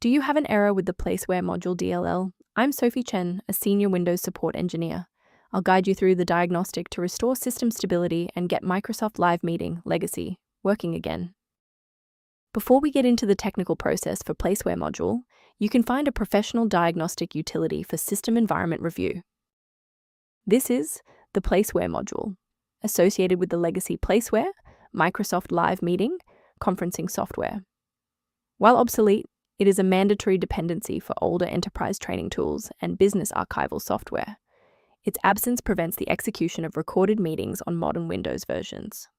Do you have an error with the Placeware module DLL? I'm Sophie Chen, a senior Windows support engineer. I'll guide you through the diagnostic to restore system stability and get Microsoft Live Meeting Legacy working again. Before we get into the technical process for Placeware module, you can find a professional diagnostic utility for system environment review. This is the Placeware module, associated with the legacy Placeware, Microsoft Live Meeting, conferencing software. While obsolete, it is a mandatory dependency for older enterprise training tools and business archival software. Its absence prevents the execution of recorded meetings on modern Windows versions.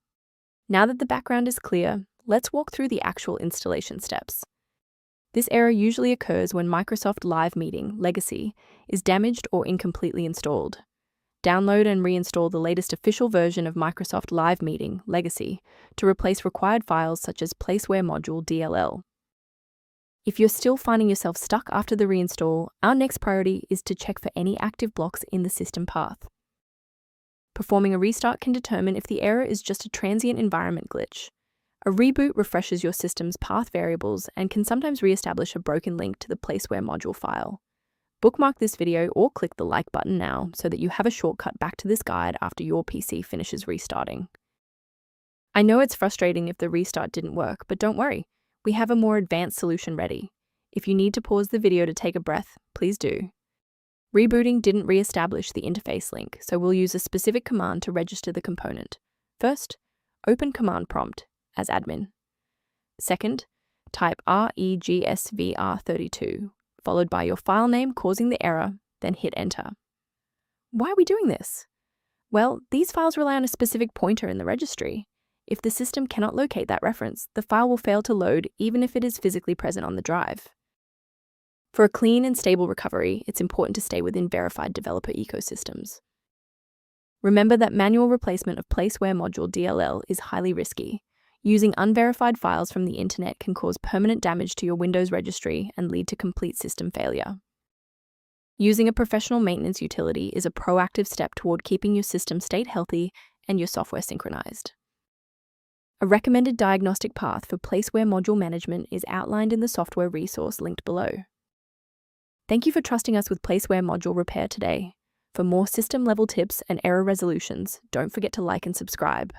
Now that the background is clear, let's walk through the actual installation steps. This error usually occurs when Microsoft Live Meeting Legacy is damaged or incompletely installed. Download and reinstall the latest official version of Microsoft Live Meeting Legacy to replace required files such as Placeware module DLL. If you're still finding yourself stuck after the reinstall, our next priority is to check for any active blocks in the system path. Performing a restart can determine if the error is just a transient environment glitch. A reboot refreshes your system's path variables and can sometimes re-establish a broken link to the Placeware module file. Bookmark this video or click the like button now so that you have a shortcut back to this guide after your PC finishes restarting. I know it's frustrating if the restart didn't work, but don't worry. We have a more advanced solution ready. If you need to pause the video to take a breath, please do. Rebooting didn't re-establish the interface link, so we'll use a specific command to register the component. First, open command prompt as admin. Second, type regsvr32, followed by your file name causing the error, then hit enter. Why are we doing this? Well, these files rely on a specific pointer in the registry. If the system cannot locate that reference, the file will fail to load even if it is physically present on the drive. For a clean and stable recovery, it's important to stay within verified developer ecosystems. Remember that manual replacement of Placeware module DLL is highly risky. Using unverified files from the internet can cause permanent damage to your Windows registry and lead to complete system failure. Using a professional maintenance utility is a proactive step toward keeping your system state healthy and your software synchronized. A recommended diagnostic path for Placeware module management is outlined in the software resource linked below. Thank you for trusting us with Placeware module repair today. For more system-level tips and error resolutions, don't forget to like and subscribe.